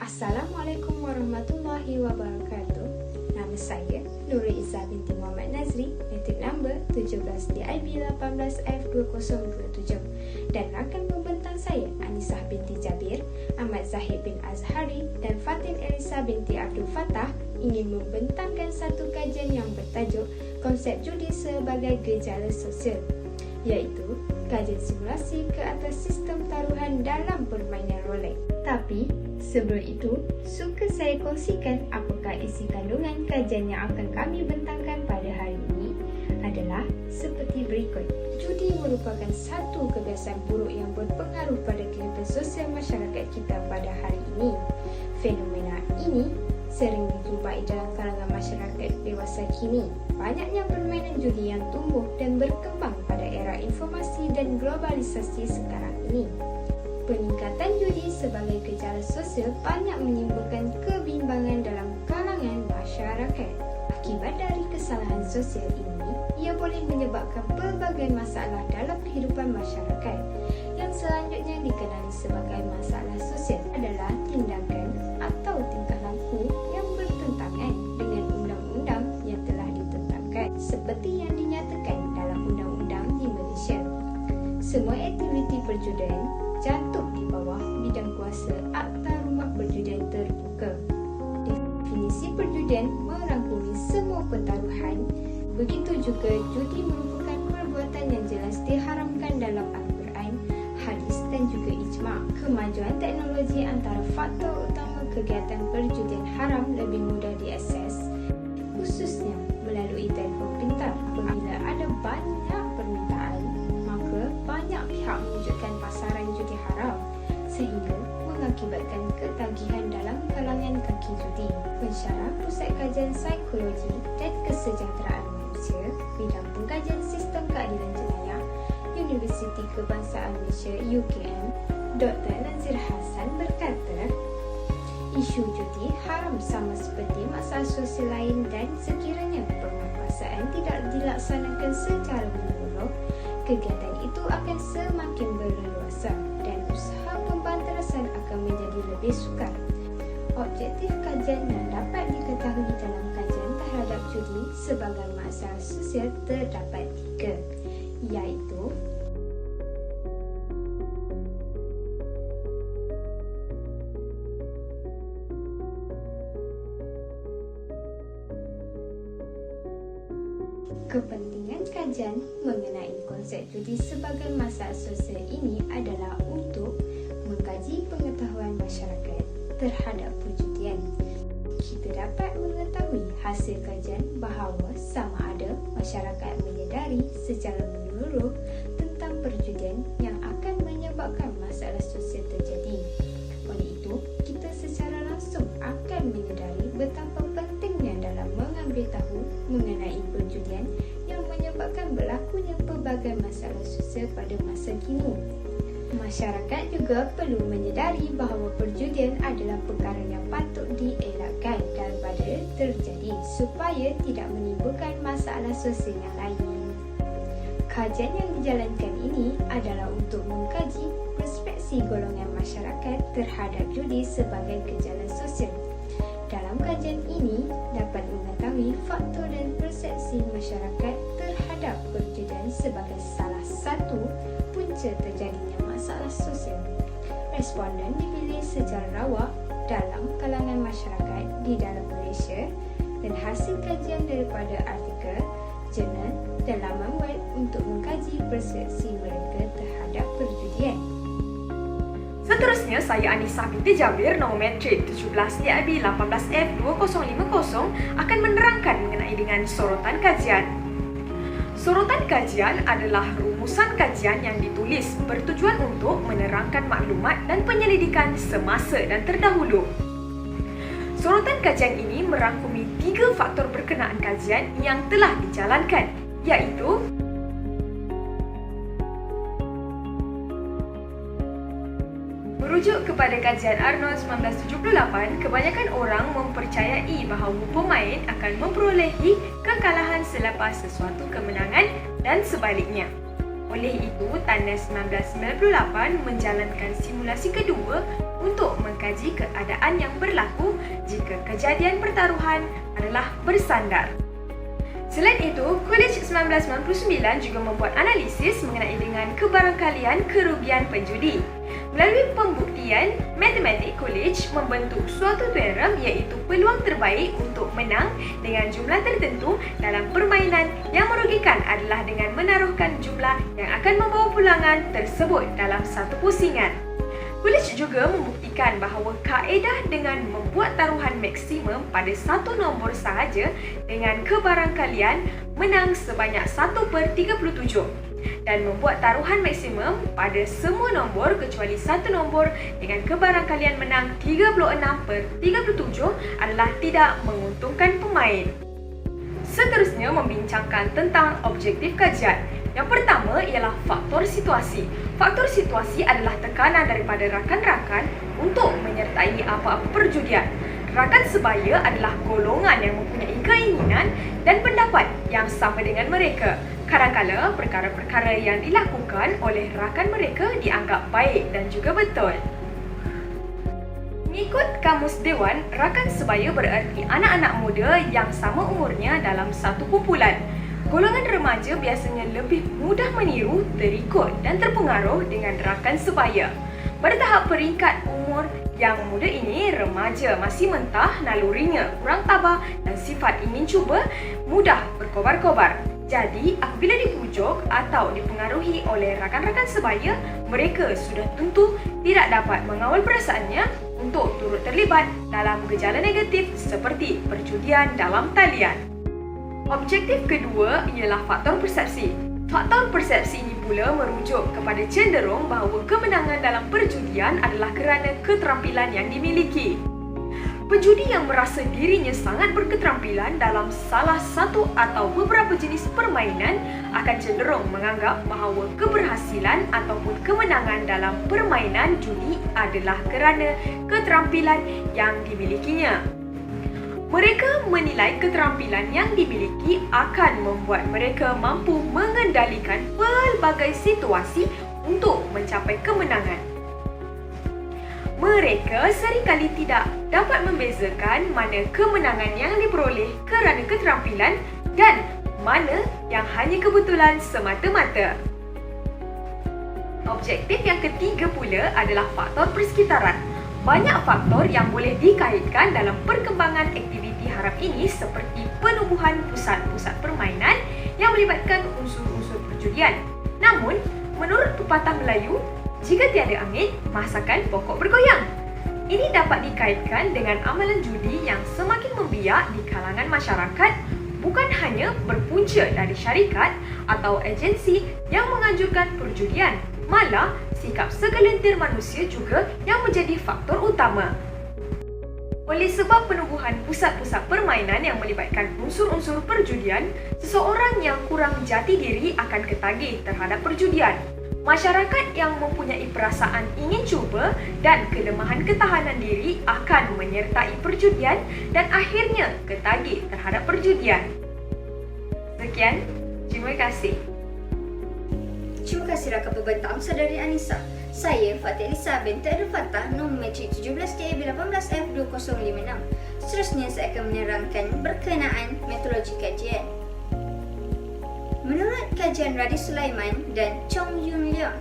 Assalamualaikum warahmatullahi wabarakatuh. Nama saya Nurul Izzah binti Muhammad Nazri, matric number 17DIB18F2027, dan rakan pembentang saya Anisah binti Jabir, Ahmad Zahid bin Azhari dan Fatin Elisa binti Abdul Fattah ingin membentangkan satu kajian yang bertajuk konsep judi sebagai gejala sosial, iaitu kajian simulasi ke atas sistem taruhan dalam permainan rolek. Tapi sebelum itu, suka saya kongsikan apakah isi kandungan kajian yang akan kami bentangkan pada hari ini adalah seperti berikut. Judi merupakan satu kebiasaan buruk yang berpengaruh pada kehidupan sosial masyarakat kita pada hari ini. Fenomena ini sering dijumpai dalam kalangan masyarakat dewasa kini. Banyaknya permainan judi yang tumbuh dan berkembang pada era informasi dan globalisasi sekarang ini. Peningkatan judi sebagai gejala sosial banyak menimbulkan kebimbangan dalam kalangan masyarakat. Akibat dari kesalahan sosial ini, ia boleh menyebabkan pelbagai masalah dalam kehidupan masyarakat. Yang selanjutnya dikenali sebagai masalah sosial adalah tindakan atau tingkah laku yang bertentangan dengan undang-undang yang telah ditetapkan, seperti yang dinyatakan dalam undang-undang di Malaysia. Semua aktiviti perjudian jatuh di bawah bidang kuasa Akta Rumah Perjudian Terbuka. Definisi perjudian merangkumi semua pertaruhan. Begitu juga judi merupakan perbuatan yang jelas diharamkan dalam Al-Quran, hadis dan juga ijma'. Kemajuan teknologi antara faktor utama kegiatan perjudian haram lebih mudah diakses, khususnya melalui telefon pintar. Apabila ada banyak permintaan, maka banyak pihak mewujudkan pasaran judi haram sehingga mengakibatkan ketagihan dalam kalangan kaki judi. Pensyarah Pusat Kajian Psikologi dan Kesejahteraan Manusia Bidang Pengkajian Sistem Keadilan Jenayah Universiti Kebangsaan Malaysia UKM, Dr. Nazir Hassan berkata, isu judi haram sama seperti masalah sosial lain dan sekiranya penguasaan tidak dilaksanakan secara menyeluruh, kegiatan itu akan semakin berleluasa dan usaha pembantarasan akan menjadi lebih sukar. Objektif kajian yang dapat diketahui dalam kajian terhadap judi sebagai masalah sosial terdapat 3, iaitu kepentingan kajian mengenai konsep judi sebagai masalah sosial ini adalah untuk mengkaji pengetahuan masyarakat terhadap perjudian. Kita dapat mengetahui hasil kajian bahawa sama ada masyarakat menyedari secara menyeluruh tentang perjudian yang akan menyebabkan masalah sosial terjadi. Oleh itu, kita secara langsung akan menyedari betapa pentingnya dalam mengambil tahu mengenai perjudian yang menyebabkan berlakunya pelbagai masalah sosial pada masa kini. Masyarakat juga perlu menyedari bahawa perjudian adalah perkara yang patut dielakkan daripada terjadi supaya tidak menimbulkan masalah sosial yang lain. Kajian yang dijalankan ini adalah untuk mengkaji perspektif golongan masyarakat terhadap judi sebagai gejala sosial. Dalam kajian ini dapat mengetahui faktor dan persepsi masyarakat terhadap perjudian sebagai salah satu punca terjadinya masalah sosial. Responden dipilih secara rawak dalam kalangan masyarakat di dalam Malaysia dan hasil kajian daripada artikel, jurnal dan laman web untuk mengkaji persepsi mereka terhadap perjudian. Seterusnya, saya Anisah binti Jabir, nombor matrik 17DIB18F2050 akan menerangkan mengenai dengan sorotan kajian. Sorotan kajian adalah rumusan kajian yang ditulis bertujuan untuk menerangkan maklumat dan penyelidikan semasa dan terdahulu. Sorotan kajian ini merangkumi 3 faktor berkenaan kajian yang telah dijalankan, iaitu merujuk kepada kajian Arnold 1978, kebanyakan orang mempercayai bahawa pemain akan memperolehi kekalahan selepas sesuatu kemenangan dan sebaliknya. Oleh itu, tahun 1998 menjalankan simulasi kedua untuk mengkaji keadaan yang berlaku jika kejadian pertaruhan adalah bersandar. Selain itu, College 1999 juga membuat analisis mengenai dengan kebarangkalian kerugian penjudi. Melalui pembuktian, Mathematics College membentuk suatu teorem iaitu peluang terbaik untuk menang dengan jumlah tertentu dalam permainan yang merugikan adalah dengan menaruhkan jumlah yang akan membawa pulangan tersebut dalam satu pusingan. College juga membuktikan bahawa kaedah dengan membuat taruhan maksimum pada satu nombor sahaja dengan kebarangkalian menang sebanyak 1/37 dan membuat taruhan maksimum pada semua nombor kecuali satu nombor dengan kebarangkalian menang 36/37 adalah tidak menguntungkan pemain. Seterusnya membincangkan tentang objektif kajian. Yang pertama ialah faktor situasi. Faktor situasi adalah tekanan daripada rakan-rakan untuk menyertai apa-apa perjudian. Rakan sebaya adalah golongan yang mempunyai keinginan dan pendapat yang sama dengan mereka. Kadang-kadang perkara-perkara yang dilakukan oleh rakan mereka dianggap baik dan juga betul. Mengikut Kamus Dewan, rakan sebaya bererti anak-anak muda yang sama umurnya dalam satu kumpulan. Golongan remaja biasanya lebih mudah meniru, terikut dan terpengaruh dengan rakan sebaya. Pada tahap peringkat umur yang muda ini, remaja masih mentah, nalurinya kurang tabah dan sifat ingin cuba mudah berkobar-kobar. Jadi, apabila dipujuk atau dipengaruhi oleh rakan-rakan sebaya, mereka sudah tentu tidak dapat mengawal perasaannya untuk turut terlibat dalam gejala negatif seperti perjudian dalam talian. Objektif kedua ialah faktor persepsi. Faktor persepsi ini pula merujuk kepada cenderung bahawa kemenangan dalam perjudian adalah kerana keterampilan yang dimiliki. Penjudi yang merasa dirinya sangat berketerampilan dalam salah satu atau beberapa jenis permainan akan cenderung menganggap bahawa keberhasilan ataupun kemenangan dalam permainan judi adalah kerana keterampilan yang dimilikinya. Mereka menilai keterampilan yang dimiliki akan membuat mereka mampu mengendalikan pelbagai situasi untuk mencapai kemenangan. Mereka seringkali tidak dapat membezakan mana kemenangan yang diperoleh kerana keterampilan dan mana yang hanya kebetulan semata-mata. Objektif yang ketiga pula adalah faktor persekitaran. Banyak faktor yang boleh dikaitkan dalam perkembangan aktiviti haram ini seperti penubuhan pusat-pusat permainan yang melibatkan unsur-unsur perjudian. Namun, menurut pepatah Melayu, jika tiada angin, masakan pokok bergoyang. Ini dapat dikaitkan dengan amalan judi yang semakin membiak di kalangan masyarakat, bukan hanya berpunca dari syarikat atau agensi yang menganjurkan perjudian, malah sikap segelintir manusia juga yang menjadi faktor utama. Oleh sebab penubuhan pusat-pusat permainan yang melibatkan unsur-unsur perjudian, seseorang yang kurang jati diri akan ketagih terhadap perjudian. Masyarakat yang mempunyai perasaan ingin cuba dan kelemahan ketahanan diri akan menyertai perjudian dan akhirnya ketagih terhadap perjudian. Sekian, terima kasih. Terima kasih rakan pembentang Saudari Anissa. Saya Fatih Elisa binti Abdul Fattah, nombor matrik 17JB18F2056. Seterusnya saya akan menerangkan berkenaan metodologi kajian. Menurut kajian Radhi Sulaiman dan Chong Yun Leong,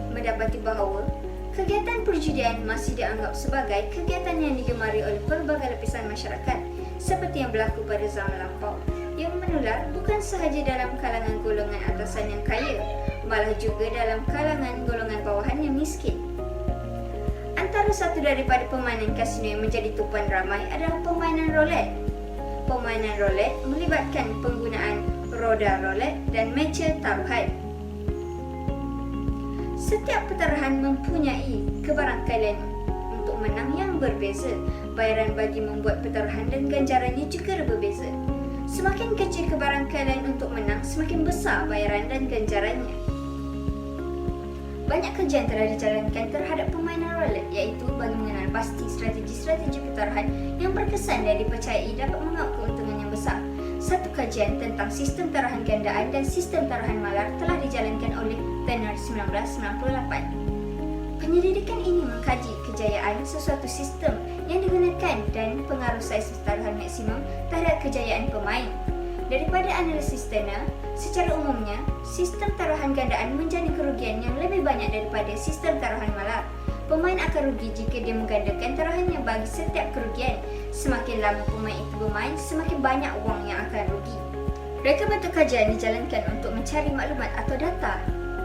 mendapati bahawa kegiatan perjudian masih dianggap sebagai kegiatan yang digemari oleh pelbagai lapisan masyarakat seperti yang berlaku pada zaman lampau, yang menular bukan sahaja dalam kalangan golongan atasan yang kaya, malah juga dalam kalangan golongan bawahan yang miskin. Antara satu daripada permainan kasino yang menjadi tumpuan ramai adalah permainan roulette. Permainan roulette melibatkan penggunaan roda roulette dan meja taruhan. Setiap pertaruhan mempunyai kebarangkalian untuk menang yang berbeza. Bayaran bagi membuat pertaruhan dan ganjarannya juga berbeza. Semakin kecil kebarangkalian untuk menang, semakin besar bayaran dan ganjarannya. Banyak kajian telah dijalankan terhadap permainan roulette, iaitu bagi mengenal pasti strategi-strategi pertaruhan yang berkesan dan dipercayai dapat mengaut keuntungan yang besar. Satu kajian tentang sistem taruhan gandaan dan sistem taruhan malar telah dijalankan oleh Januari 1998. Penyelidikan ini mengkaji kejayaan sesuatu sistem yang digunakan dan pengaruh saiz taruhan maksimum terhadap kejayaan pemain. Daripada analisis Turner, secara umumnya, sistem taruhan gandaan menjadi kerugian yang lebih banyak daripada sistem taruhan malar. Pemain akan rugi jika dia menggandakan taruhannya bagi setiap kerugian. Semakin lama pemain itu bermain, semakin banyak wang yang akan rugi. Reka bentuk kajian dijalankan untuk mencari maklumat atau data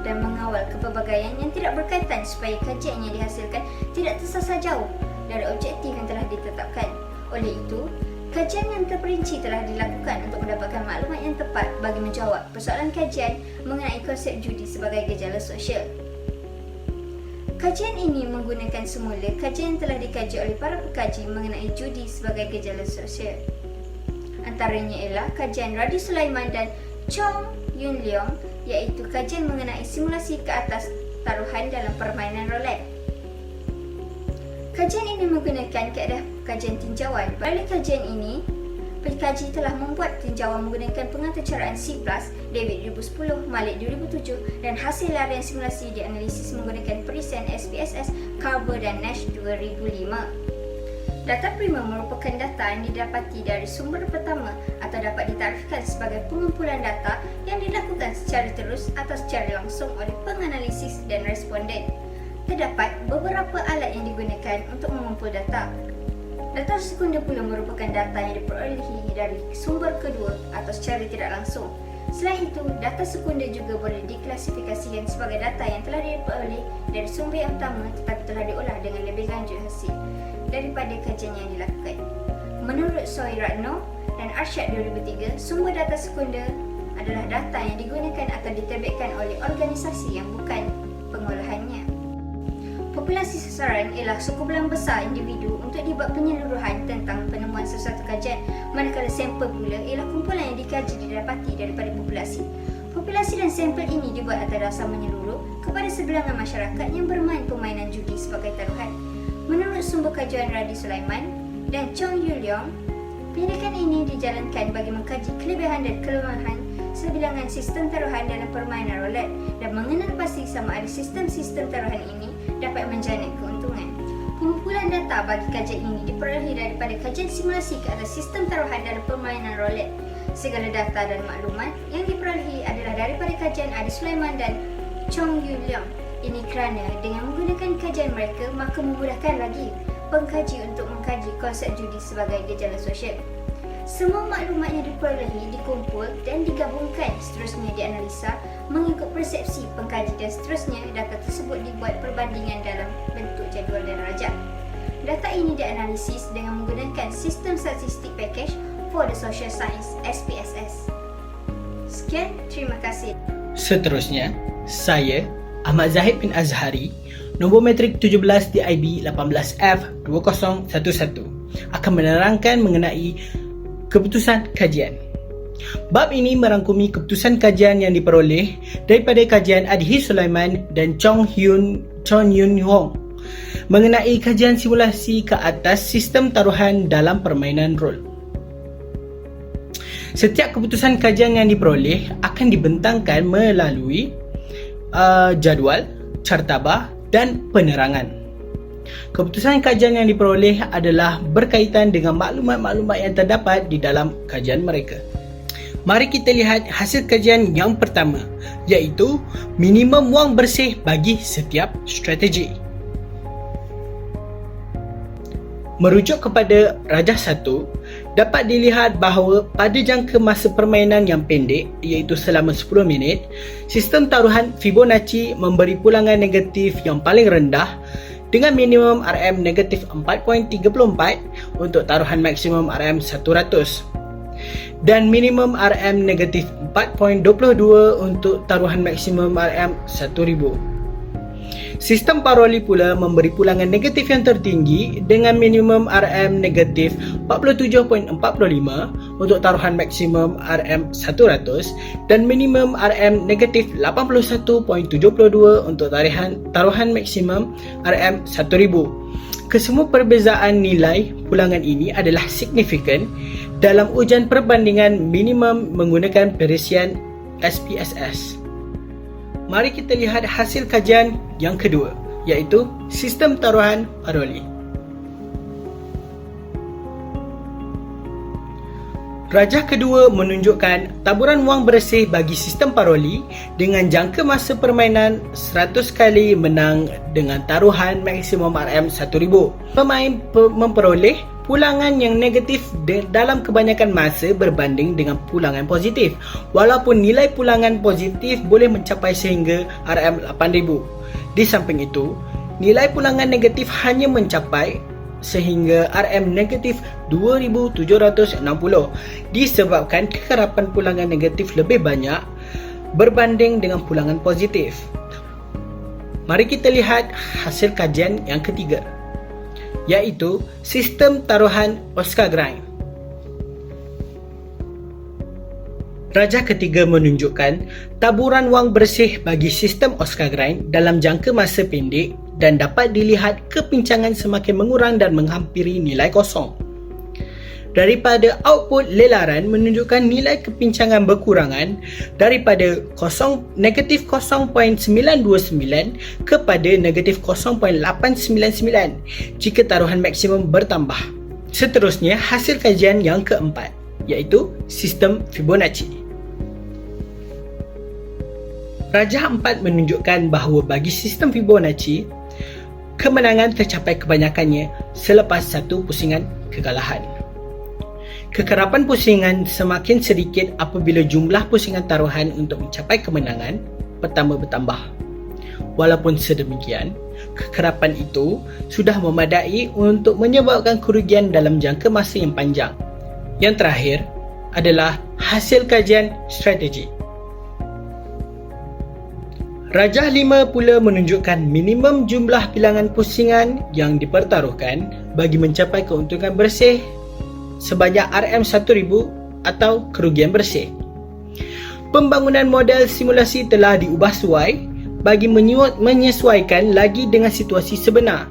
dan mengawal kepelbagaian yang tidak berkaitan supaya kajian yang dihasilkan tidak tersasar jauh dari objektif yang telah ditetapkan. Oleh itu, kajian yang terperinci telah dilakukan untuk mendapatkan maklumat yang tepat bagi menjawab persoalan kajian mengenai konsep judi sebagai gejala sosial. Kajian ini menggunakan semula kajian yang telah dikaji oleh para pekaji mengenai judi sebagai gejala sosial. Antaranya ialah kajian Radi Sulaiman dan Chong Yun Leong, iaitu kajian mengenai simulasi ke atas taruhan dalam permainan roulette. Kajian ini menggunakan kaedah kajian tinjauan. Melalui kajian ini, pekaji telah membuat tinjauan menggunakan pengaturcaraan C+, David 2010, Malik 2007 dan hasil larian simulasi dianalisis menggunakan perisian SPSS, Carver dan Nash 2005. Data prima merupakan data yang didapati dari sumber pertama atau dapat ditarifkan sebagai pengumpulan data yang dilakukan secara terus atau secara langsung oleh penganalisis dan responden. Terdapat beberapa alat yang digunakan untuk mengumpul data. Data sekunder pula merupakan data yang diperolehi dari sumber kedua atau secara tidak langsung. Selain itu, data sekunder juga boleh diklasifikasikan sebagai data yang telah diperoleh dari sumber yang utama tetapi telah diolah dengan lebih lanjut hasil daripada kajian yang dilakukan. Menurut Soy Ratno dan Arsyad 2003, sumber data sekunder adalah data yang digunakan atau diterbitkan oleh organisasi yang bukan pengolahannya. Populasi sasaran ialah sekumpulan besar individu untuk dibuat penyeluruhan tentang penemuan sesuatu kajian, manakala sampel pula ialah kumpulan yang dikaji didapati daripada populasi. Populasi dan sampel ini dibuat atas dasar menyeluruh kepada sebilangan masyarakat yang bermain permainan judi sebagai taruhan. Menurut sumber kajian Radi Sulaiman dan Chong Yun Leong, penyelidikan ini dijalankan bagi mengkaji kelebihan dan kelemahan sebilangan sistem taruhan dalam permainan roulette dan mengenal pasti sama ada sistem-sistem taruhan ini dapat menjana keuntungan. Pengumpulan data bagi kajian ini diperolehi daripada kajian simulasi ke atas sistem taruhan dalam permainan roulette. Segala data dan maklumat yang diperolehi adalah daripada kajian Radi Sulaiman dan Chong Yun Leong. Ini kerana dengan menggunakan kajian mereka, maka memudahkan lagi pengkaji untuk mengkaji konsep judi sebagai gejala sosial. Semua maklumat yang diperolehi dikumpul dan digabungkan, seterusnya dianalisa mengikut persepsi pengkaji dan seterusnya data tersebut dibuat perbandingan dalam bentuk jadual dan rajak. Data ini dianalisis dengan menggunakan Sistem Statistik Package for the Social Science (SPSS). Sekian, terima kasih. Seterusnya, saya Ahmad Zahid bin Azhari, nombor matrik 17 DIB 18F2011 akan menerangkan mengenai keputusan kajian. Bab ini merangkumi keputusan kajian yang diperoleh daripada kajian Adhi Sulaiman dan Chong Yun Hong mengenai kajian simulasi ke atas sistem taruhan dalam permainan rol. Setiap keputusan kajian yang diperoleh akan dibentangkan melalui jadual, cartabah dan penerangan. Keputusan kajian yang diperoleh adalah berkaitan dengan maklumat-maklumat yang terdapat di dalam kajian mereka. Mari kita lihat hasil kajian yang pertama, iaitu minimum wang bersih bagi setiap strategi. Merujuk kepada Rajah 1, dapat dilihat bahawa pada jangka masa permainan yang pendek, iaitu selama 10 minit, sistem taruhan Fibonacci memberi pulangan negatif yang paling rendah dengan minimum RM negatif 4.34 untuk taruhan maksimum RM 100 dan minimum RM negatif 4.22 untuk taruhan maksimum RM 1000. Sistem paroli pula memberi pulangan negatif yang tertinggi dengan minimum RM negatif 47.45 untuk taruhan maksimum RM 100 dan minimum RM negatif 81.72 untuk taruhan maksimum RM 1000. Kesemua perbezaan nilai pulangan ini adalah signifikan dalam ujian perbandingan minimum menggunakan perisian SPSS. Mari kita lihat hasil kajian yang kedua, iaitu sistem taruhan paroli. Rajah kedua menunjukkan taburan wang bersih bagi sistem paroli dengan jangka masa permainan 100 kali menang dengan taruhan maksimum RM1000. Pemain memperoleh pulangan yang negatif dalam kebanyakan masa berbanding dengan pulangan positif, walaupun nilai pulangan positif boleh mencapai sehingga RM8000. Di samping itu, nilai pulangan negatif hanya mencapai sehingga RM negatif 2760 disebabkan kekerapan pulangan negatif lebih banyak berbanding dengan pulangan positif. Mari kita lihat hasil kajian yang ketiga, iaitu sistem taruhan Oscar Grind. Rajah ketiga menunjukkan taburan wang bersih bagi sistem Oscar Grind dalam jangka masa pendek dan dapat dilihat kepincangan semakin mengurang dan menghampiri nilai kosong. Daripada output lelaran menunjukkan nilai kepincangan berkurangan daripada negatif 0.929 kepada negatif 0.899 jika taruhan maksimum bertambah. Seterusnya, hasil kajian yang keempat, iaitu sistem Fibonacci. Rajah 4 menunjukkan bahawa bagi sistem Fibonacci, kemenangan tercapai kebanyakannya selepas satu pusingan kekalahan. Kekerapan pusingan semakin sedikit apabila jumlah pusingan taruhan untuk mencapai kemenangan pertama bertambah. Walaupun sedemikian, kekerapan itu sudah memadai untuk menyebabkan kerugian dalam jangka masa yang panjang. Yang terakhir adalah hasil kajian strategi. Rajah 5 pula menunjukkan minimum jumlah bilangan pusingan yang dipertaruhkan bagi mencapai keuntungan bersih sebanyak RM1000 atau kerugian bersih. Pembangunan model simulasi telah diubah suai bagi menyesuaikan lagi dengan situasi sebenar.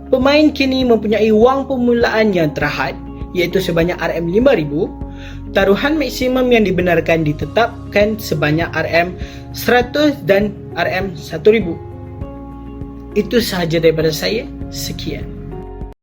Pemain kini mempunyai wang permulaan yang terhad, iaitu sebanyak RM5000. Taruhan maksimum yang dibenarkan ditetapkan sebanyak RM100 dan RM1000. Itu sahaja daripada saya. Sekian.